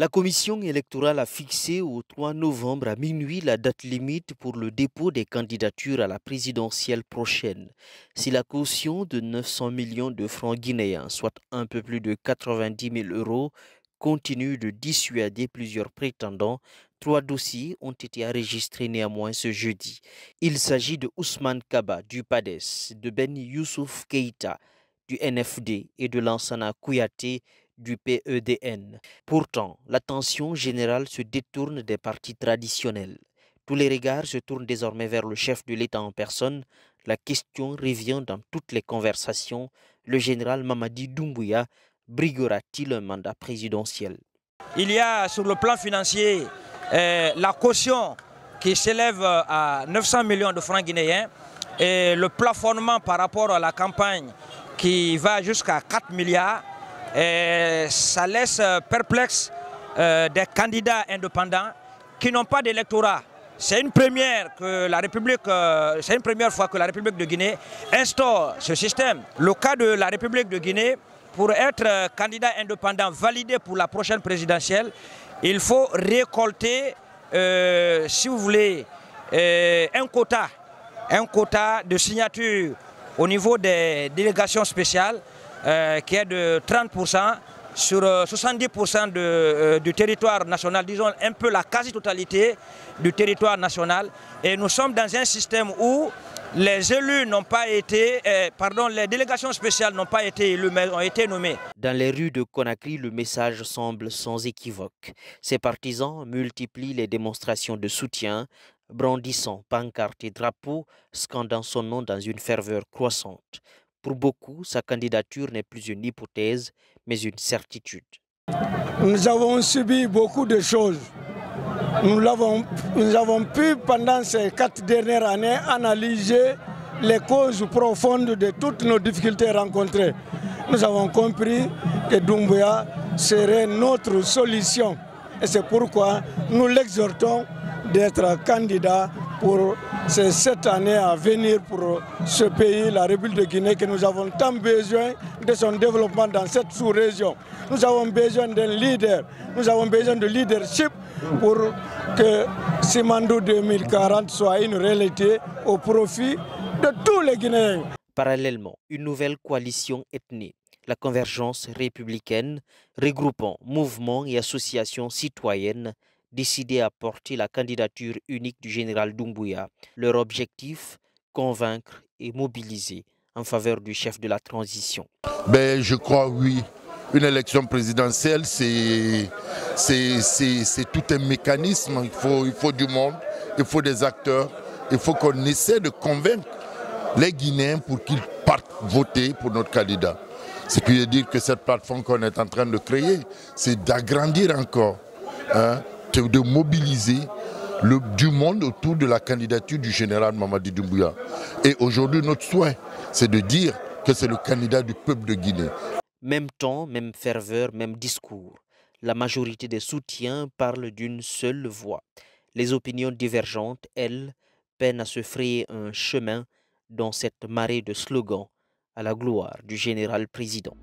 La commission électorale a fixé au 3 novembre à minuit la date limite pour le dépôt des candidatures à la présidentielle prochaine. Si la caution de 900 millions de francs guinéens, soit un peu plus de 90 000 euros, continue de dissuader plusieurs prétendants, 3 dossiers ont été enregistrés néanmoins ce jeudi. Il s'agit de Ousmane Kaba du PADES, de Ben Youssouf Keïta du NFD et de Lansana Kouyaté du PEDN. Pourtant, l'attention générale se détourne des partis traditionnels. Tous les regards se tournent désormais vers le chef de l'État en personne. La question revient dans toutes les conversations. Le général Mamadi Doumbouya briguera-t-il un mandat présidentiel? Il y a sur le plan financier la caution qui s'élève à 900 millions de francs guinéens et le plafonnement par rapport à la campagne qui va jusqu'à 4 milliards. Et ça laisse perplexe des candidats indépendants qui n'ont pas d'électorat. C'est une première que la République, c'est une première fois que la République de Guinée instaure ce système. Le cas de la République de Guinée, pour être candidat indépendant validé pour la prochaine présidentielle, il faut récolter, si vous voulez, un quota de signature au niveau des délégations spéciales qui est de 30% sur 70% du territoire national, disons un peu la quasi-totalité du territoire national. Et nous sommes dans un système où les élus n'ont pas été, les délégations spéciales n'ont pas été élues, mais ont été nommées. Dans les rues de Conakry, le message semble sans équivoque. Ses partisans multiplient les démonstrations de soutien, brandissant pancartes et drapeaux, scandant son nom dans une ferveur croissante. Pour beaucoup, sa candidature n'est plus une hypothèse, mais une certitude. Nous avons subi beaucoup de choses. Nous avons pu, pendant ces 4 dernières années, analyser les causes profondes de toutes nos difficultés rencontrées. Nous avons compris que Doumbouya serait notre solution. Et c'est pourquoi nous l'exhortons d'être candidat pour ces 7 années à venir pour ce pays, la République de Guinée, que nous avons tant besoin de son développement dans cette sous-région. Nous avons besoin d'un leader, nous avons besoin de leadership pour que Simandou 2040 soit une réalité au profit de tous les Guinéens. Parallèlement, une nouvelle coalition est née, la Convergence républicaine, regroupant mouvements et associations citoyennes décidés à porter la candidature unique du général Doumbouya. Leur objectif, convaincre et mobiliser en faveur du chef de la transition. Je crois oui. Une élection présidentielle, c'est tout un mécanisme. Il faut du monde, il faut des acteurs. Il faut qu'on essaie de convaincre les Guinéens pour qu'ils partent voter pour notre candidat. Ce qui veut dire que cette plateforme qu'on est en train de créer, c'est d'agrandir encore, de mobiliser du monde autour de la candidature du général Mamadi Doumbouya. Et aujourd'hui, notre souhait, c'est de dire que c'est le candidat du peuple de Guinée. Même temps, même ferveur, même discours. La majorité des soutiens parlent d'une seule voix. Les opinions divergentes, elles, peinent à se frayer un chemin dans cette marée de slogans à la gloire du général président.